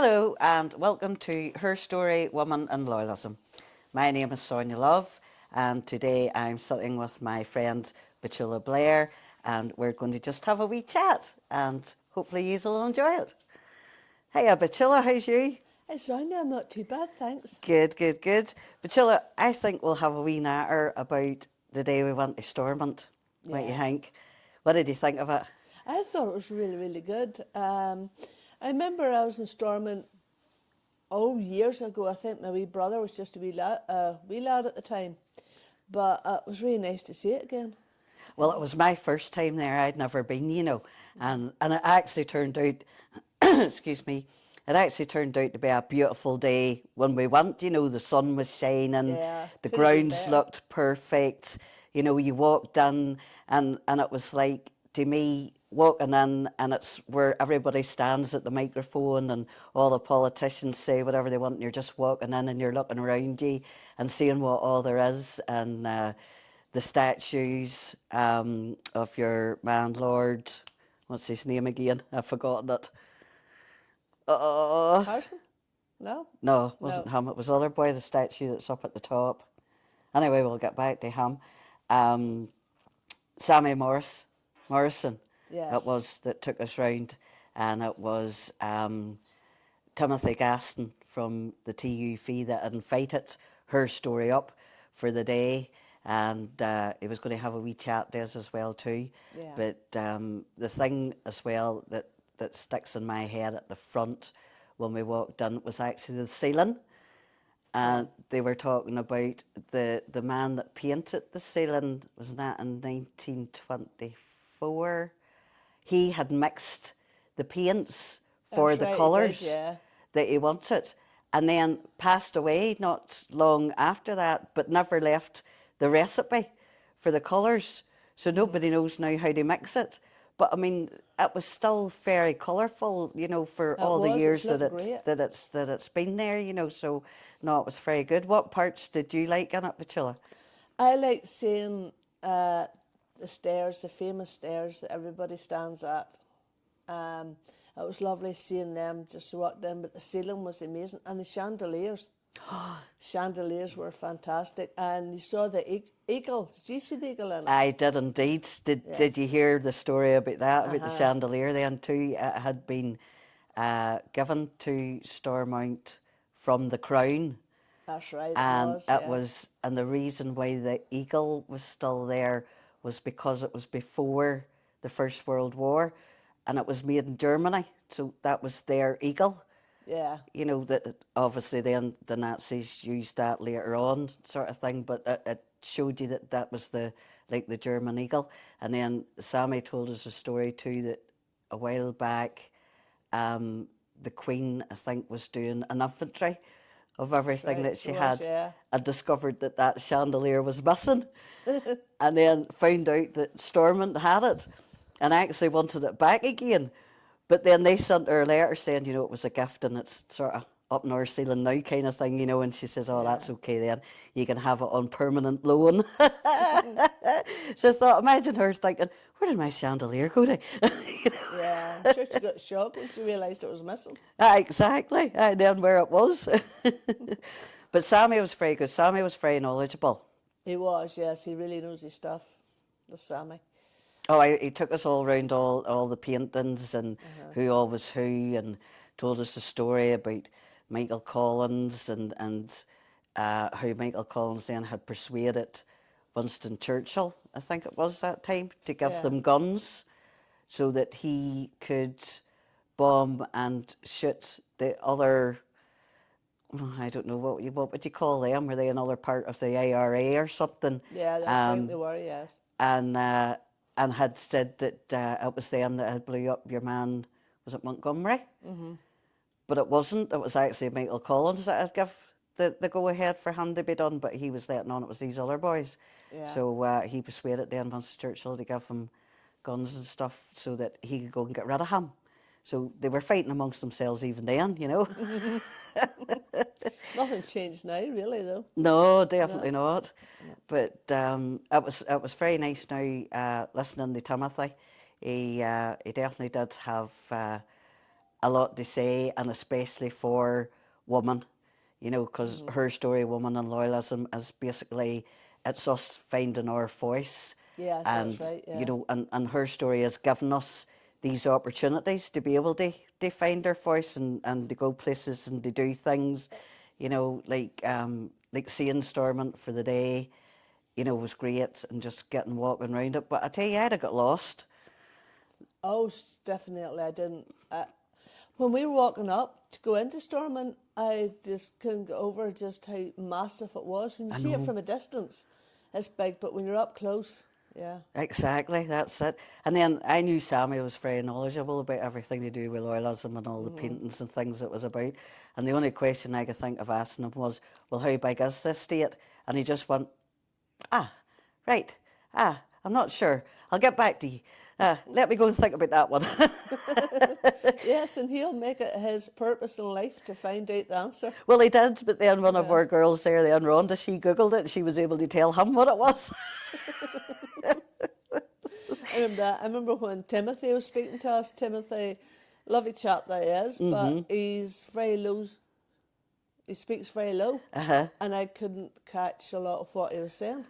Hello and welcome to Her Story, Woman and Loyalism. My name is Sonia Love and today I'm sitting with my friend Petula Blair and we're going to just have a wee chat and hopefully you'll enjoy it. Hiya Petula, how's you? Hey Sonia, I'm not too bad, thanks. Good. Petula, I think we'll have a wee natter about the day we went to Stormont. What do you Yeah. think? What did you think of it? I thought it was really, really good. I remember I was in Stormont, years ago. I think my wee brother was just a wee lad at the time. But it was really nice to see it again. Well, it was my first time there. I'd never been, and it actually turned out, excuse me, it actually turned out to be a beautiful day when we went. The sun was shining, Yeah, the could have been grounds better. looked perfect. You walked in, and it was like, to me, walking in, and it's where everybody stands at the microphone and all the politicians say whatever they want, and you're just walking in and you're looking around you and seeing what all there is, and the statues of your landlord, what's his name again? I've forgotten it. Oh, Harrison? No? no, it wasn't No. him. It was the other boy, the statue that's up at the top. Anyway, we'll get back to him. Sammy Morrison, it Yes. was that took us round, and it was Timothy Gaston from the TUV that invited Her Story up for the day, and he was going to have a wee chat with us as well too. Yeah. But the thing as well that sticks in my head at the front when we walked in was actually the ceiling. And they were talking about the man that painted the ceiling, wasn't that in 1924? He had mixed the paints for That's the right, he colours did, yeah. that he wanted, and then passed away not long after that, but never left the recipe for the colours. So nobody knows now how to mix it. But I mean, it was still very colourful, for all the years It's looking great. that it's been there, So no, it was very good. What parts did you like in it, Petula? I like seeing the stairs, the famous stairs that everybody stands at. It was lovely seeing them just walk down, but the ceiling was amazing. And the chandeliers. Chandeliers were fantastic. And you saw the eagle. Did you see the eagle in it? I did indeed. Did Yes. you hear the story about that, about the chandelier then too? It had been given to Stormont from the Crown. That's right, it And was, it yeah. was, and the reason why the eagle was still there was because it was before the First World War, and it was made in Germany, so that was their eagle. Yeah. That obviously then the Nazis used that later on, sort of thing, but it showed you that was the German eagle. And then Sammy told us a story too that a while back, the Queen, I think, was doing an inventory of everything right, that she she was, had, yeah. and discovered that chandelier was missing, and then found out that Stormont had it, and actually wanted it back again. But then they sent her a letter saying, it was a gift and it's sort of up in our ceiling now kind of thing, and she says, oh, that's okay then. You can have it on permanent loan. So I thought, imagine her thinking, where did my chandelier go to? Yeah, I'm sure she got shocked when she realised it was missing. Exactly. And then where it was. But Sammy was very good. Sammy was very knowledgeable. He was, yes, he really knows his stuff, the Sammy. Oh, he took us all around all the paintings and who all was who, and told us the story about Michael Collins and how Michael Collins then had persuaded Winston Churchill, I think it was that time, to give Yeah. them guns so that he could bomb and shoot the other, I don't know, what would you call them? Were they another part of the IRA or something? Yeah, I think they were, yes. And had said that it was them that had blew up your man, was it Montgomery? But it wasn't. It was actually Michael Collins that had give the go-ahead for him to be done, but he was letting on it was these other boys. Yeah. So he persuaded then Winston Churchill to give him guns and stuff so that he could go and get rid of him. So they were fighting amongst themselves even then, Nothing's changed now, really, though. No, definitely not. But it was very nice now listening to Timothy. He definitely did have a a lot to say, and especially for women, you know, because her story, Woman and Loyalism, is basically, it's us finding our voice. Yes, And, that's right, yeah. you know, and her story has given us these opportunities to be able to find our voice and to go places and to do things, you know, like seeing Stormont for the day, you know, was great, and just getting walking around it. But I tell you, I'd have got lost. Oh, definitely, I didn't. When we were walking up to go into Stormont, I just couldn't get over just how massive it was. When you I see it know. from a distance, it's big, but when you're up close, yeah. Exactly, that's it. And then I knew Sammy was very knowledgeable about everything to do with loyalism and all the paintings and things it was about. And the only question I could think of asking him was, well, how big is this state? And he just went, ah, right, I'm not sure. I'll get back to you. Let me go and think about that one. Yes, and he'll make it his purpose in life to find out the answer. Well, he did, but then one of Yeah. our girls there, the Rhonda, she Googled it and she was able to tell him what it was. I remember when Timothy was speaking to us. Timothy, lovely chap that he is, but he's very low. He speaks very low, and I couldn't catch a lot of what he was saying.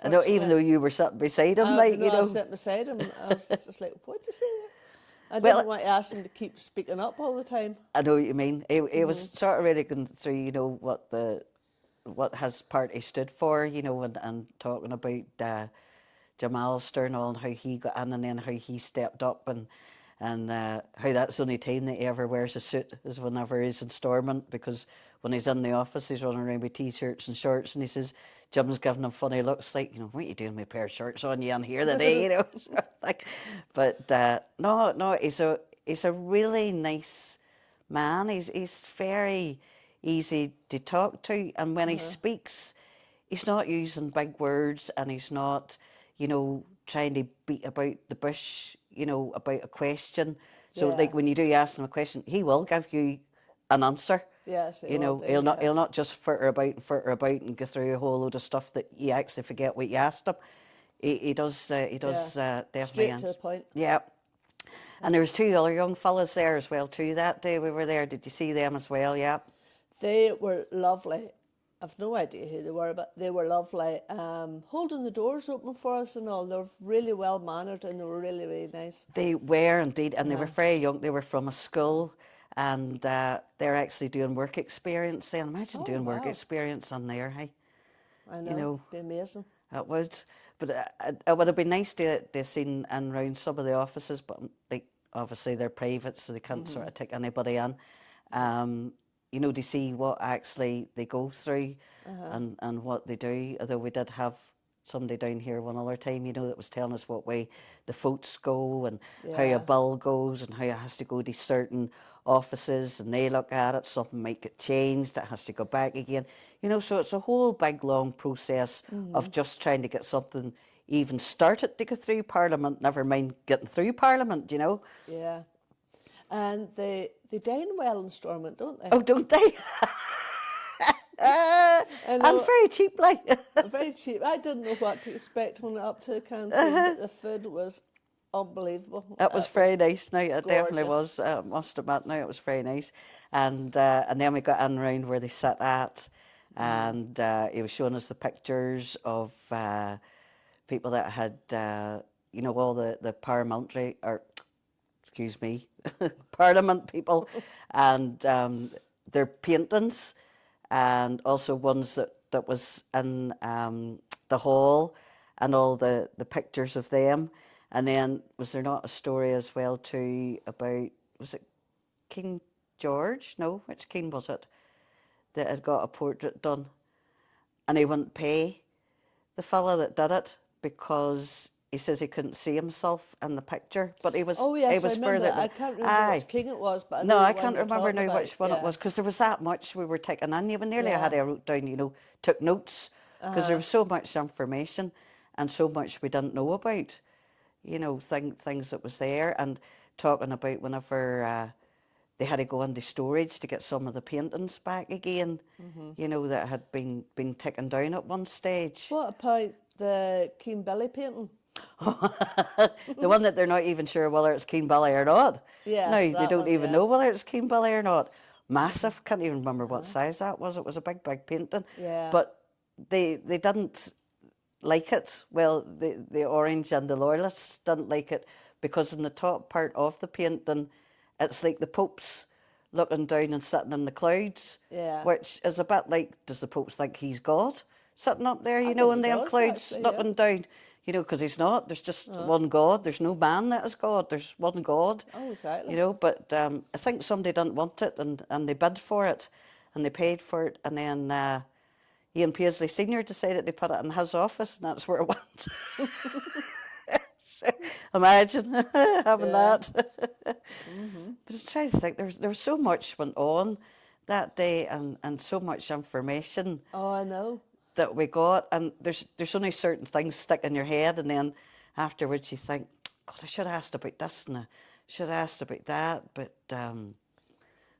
I know, even though you were sitting beside him, like, you I was know. sitting beside him, and I was just like, "What did you say there?" I Well, didn't want to ask him to keep speaking up all the time. I know what you mean. He was sort of really going through, you know, what his party stood for, you know, and talking about Jim Alistair and all, and how he got in, and then how he stepped up, and how that's the only time that he ever wears a suit is whenever he's in Stormont, because when he's in the office he's running around with t-shirts and shorts, and he says Jim's giving him funny looks, like, you know, what are you doing with a pair of shirts on you in here today, you know. Like, but no, he's a really nice man. He's very easy to talk to, and when he speaks, he's not using big words, and he's not, you know, trying to beat about the bush, you know, about a question. So, Yeah. like, when you do ask him a question, he will give you an answer. Yes, You know, he'll not just fritter about and go through a whole load of stuff that you actually forget what you asked him. He does definitely straight answer. to the point. Yeah. And there was two other young fellas there as well too that day we were there. Did you see them as well? Yeah. They were lovely. I've no idea who they were, but they were lovely. Holding the doors open for us and all. They were really well mannered, and they were really, really nice. They were indeed, and they were very young. They were from a school, and they're actually doing work experience. Then imagine doing work wow. experience on there, hey? I know, You know, be amazing. it would. But it would have been nice to seen in around some of the offices, but like obviously they're private, so they can't sort of take anybody in. You know, to see what actually they go through and what they do. Although we did have somebody down here one other time, you know, that was telling us what way the votes go and how a Yeah. bill goes and how it has to go to certain offices, and they look at it, something might get changed, it has to go back again. You know, so it's a whole big long process of just trying to get something even started to go through Parliament, never mind getting through Parliament, you know. Yeah. And they dine well in Stormont, don't they? Oh, don't they? And very cheap, like. Very cheap. I didn't know what to expect when I went up to the canteen, but the food was unbelievable. It was very nice. Now it definitely gorgeous. was. Must admit, now it was very nice, and then we got in round where they sat at, and he was showing us the pictures of people that had, you know, all the paramilitary, or excuse me, Parliament people, and their paintings, and also ones that was in the hall, and all the pictures of them. And then was there not a story as well too about, was it King George? No, which king was it that had got a portrait done, and he wouldn't pay the fella that did it because he says he couldn't see himself in the picture, but he was. Oh yes, he was I remember. further. I can't remember which king it was, but I know No, the I one can't you're remember talking now about. which one it was, because there was that much we were taking in. Even nearly I Yeah. wrote down, you know, took notes, because there was so much information and so much we didn't know about, you know, things that was there, and talking about whenever they had to go into storage to get some of the paintings back again, you know, that had been taken down at one stage. What about the King Billy painting? The one that they're not even sure whether it's Keenbilly or not. Yes, No, they that don't one, even yeah. know whether it's Keenbilly or not. Massive. Can't even remember what size that was. It was a big, big painting. Yeah. But they didn't like it. Well, the Orange and the Loyalists didn't like it because in the top part of the painting, it's like the Pope's looking down and sitting in the clouds, Yeah. which is a bit like, does the Pope think he's God sitting up there, I you know, think in he them does, clouds actually, yeah. looking down, you know, because he's not. There's just one God. There's no man that is God. There's one God. Oh, exactly. You know, but I think somebody didn't want it and they bid for it and they paid for it. And then Ian Paisley Sr. decided to put it in his office and that's where it went. So, imagine having Yeah. that. But I'm trying to think, there was so much went on that day and so much information Oh, I know. that we got. And there's only certain things stick in your head and then afterwards you think, God, I should have asked about this and I should have asked about that. But And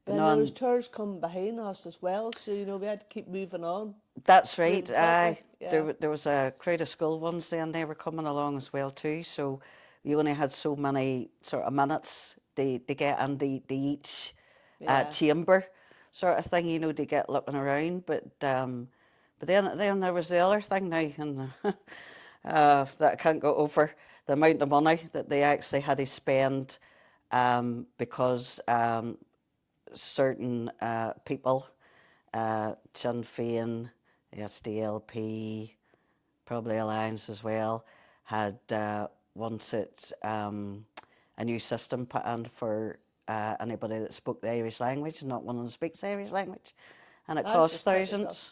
no, there was tours coming behind us as well, so, you know, we had to keep moving on. that's right. Really quickly, Aye, yeah. there was a crowd of school ones then. They were coming along as well too. So you only had so many sort of minutes to get in the each Yeah. chamber sort of thing. You know, to get looking around. But then there was the other thing now, and that I can't go over the amount of money that they actually had to spend because certain people, Sinn Féin, the SDLP, probably Alliance as well, had wanted a new system put in for anybody that spoke the Irish language and not one of them speaks the Irish language. And it That's cost just typical. thousands.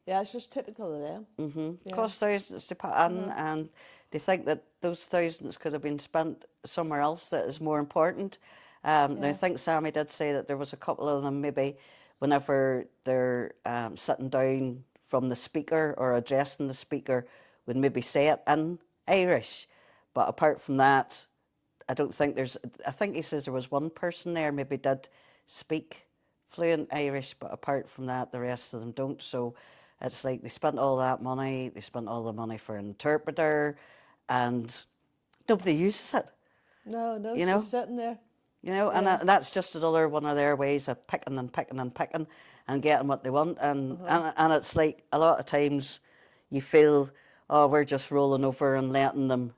Yeah, it's just typical of them. Mm-hmm. Yeah. Cost thousands to put in, and they think that those thousands could have been spent somewhere else that is more important. Now, I think Sammy did say that there was a couple of them maybe whenever they're sitting down from the speaker or addressing the speaker would maybe say it in Irish. But apart from that, I don't think I think he says there was one person there maybe did speak fluent Irish, but apart from that, the rest of them don't. So it's like they spent all that money, they spent all the money for an interpreter, and nobody uses it, No, you it's know? just sitting there. You know, and Yeah. that's just another one of their ways of picking and picking and picking and getting what they want. And it's like a lot of times you feel, oh, we're just rolling over and letting them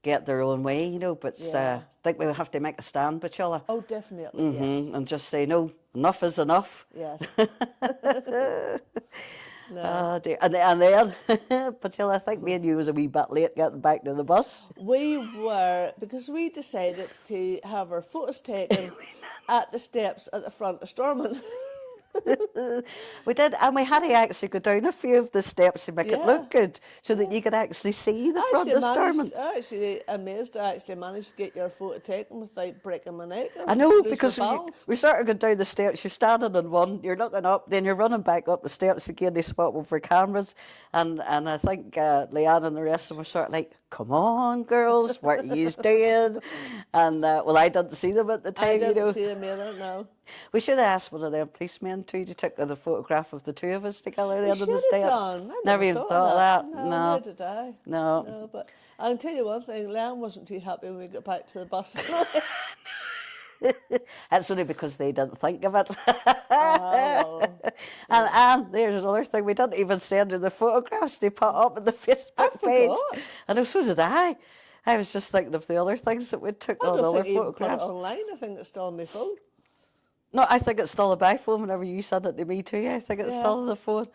get their own way, you know. But Yeah. I think we have to make a stand, Petula. Oh, definitely, yes. And just say, no, enough is enough. Yes. No. Oh, dear. And then Petula, I think me and you was a wee bit late getting back to the bus. We were, because we decided to have our photos taken at the steps at the front of Stormont. We did, and we had to actually go down a few of the steps to make it Yeah. look good, so that you could actually see the front of Stormont. I'm actually amazed I actually managed to get your photo taken without breaking my neck. Or I know, losing because my balance. we started going down the steps, you're standing on one, you're looking up, then you're running back up the steps again to spot one for cameras, and I think Leanne and the rest of them were sort of like, come on, girls, what are you doing? And, well, I didn't see them at the time, I you didn't know. see him either, no. We should have asked one of them policemen too to take a photograph of the two of us together We there on should the have steps. done. I Never even thought of that. No, No. neither did I. No. No, but I'll tell you one thing, Leanne wasn't too happy when we got back to the bus. That's only because they didn't think of it. Oh, And there's another thing, we didn't even send her the photographs they put up on the Facebook page. forgot. I know, so did I. I was just thinking of the other things that we took, I all the don't other think you even put it photographs. online. I think it's still on my phone. No, I think it's still on my phone whenever you send it to me too. I think it's Yeah. still on the phone.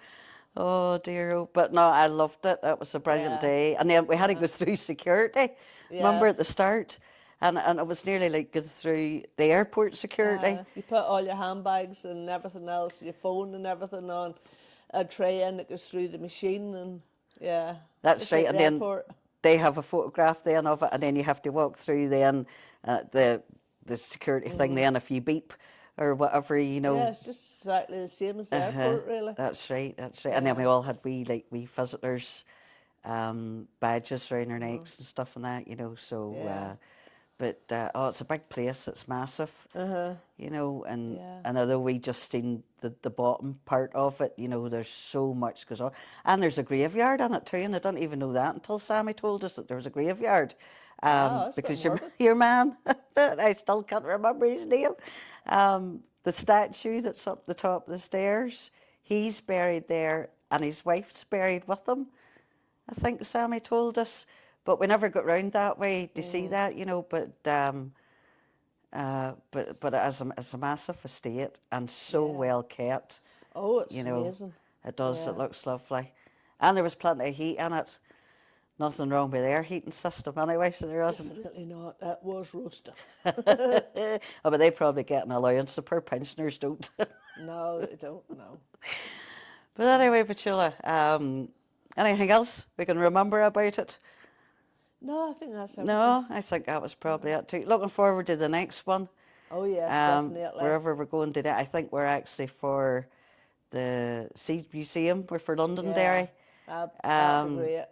Oh dear, oh. But no, I loved it. It was a brilliant Yeah. day. And then we had to go through security. Remember Yes. at the start? And it was nearly like going through the airport security. You put all your handbags and everything else, your phone and everything on a tray and it goes through the machine and yeah. That's just right. like And the then airport. they have a photograph then of it, and then you have to walk through then the security thing then if you beep or whatever, you know. Yeah, it's just exactly the same as the airport, really. That's right, that's right. And then we all had wee visitors badges around our necks and stuff and that, you know. So But oh, it's a big place. It's massive, you know. And Yeah. and although we just seen the bottom part of it, you know, there's so much goes on, and there's a graveyard on it too. And I didn't even know that until Sammy told us that there was a graveyard. Wow, that's a bit Because morbid. your man, I still can't remember his name. The statue that's up the top of the stairs, he's buried there, and his wife's buried with him. I think Sammy told us, but we never got round that way to see that, you know. But it's a massive estate and so Yeah. well kept, Oh, it's you know. amazing. It does. Yeah. It looks lovely, and there was plenty of heat in it. Nothing wrong with their heating system anyway, so there wasn't. Definitely not. That was roasting. Oh, but they probably get an allowance. The poor pensioners don't. No, they don't. No. But anyway, Petula, anything else we can remember about it? No, I think that's everything. No, I think that was probably it too. Looking forward to the next one. Oh yes, definitely. Wherever we're going today, I think we're actually for the Sea Museum. We're for Londonderry. That'd be great.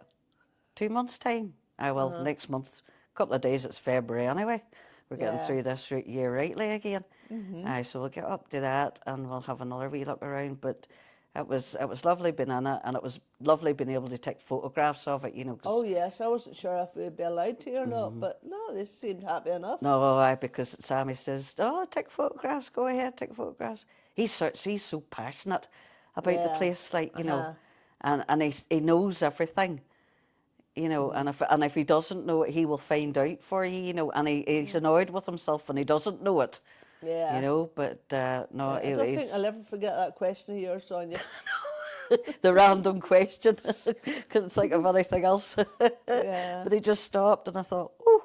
2 months' time. Well, next month, a couple of days, it's February anyway. We're getting Yeah. through this year rightly again. So we'll get up to that and we'll have another wee look around. But it was lovely being in it, and it was lovely being able to take photographs of it, you know. 'Cause Oh yes, I wasn't sure if we'd be allowed to or not, but no, they seemed happy enough. no, because Sammy says, "Oh, take photographs. Go ahead, take photographs." He's so passionate about the Yeah. place, like, you know, and he knows everything, you know. And if he doesn't know it, he will find out for you, you know. And he's annoyed with himself when he doesn't know it, Yeah. you know. But no, I don't think I'll ever forget that question of yours, Sonia. the random question. Couldn't think of anything else. Yeah. But he just stopped, and I thought, oh,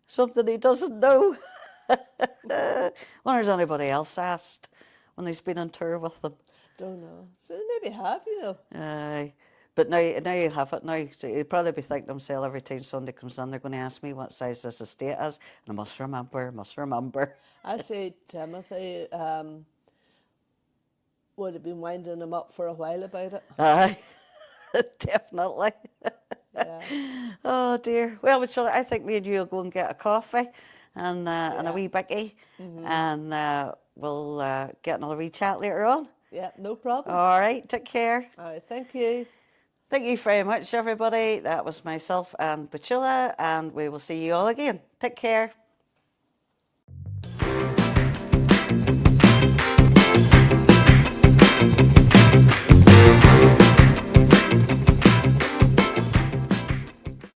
something he doesn't know. Wonder if anybody else asked when he's been on tour with them. Don't know. So maybe have, you know. Aye. But now you have it now. So he'll probably be thinking to himself every time Sunday comes in, they're going to ask me what size this estate is. And I must remember. I say Timothy would have been winding him up for a while about it. Aye, definitely. Yeah. Oh dear. Well, I think me and you will go and get a coffee and a wee bicky, and we'll get another wee chat later on. Yeah, no problem. All right, take care. All right, thank you. Thank you very much, everybody. That was myself and Petula, and we will see you all again. Take care.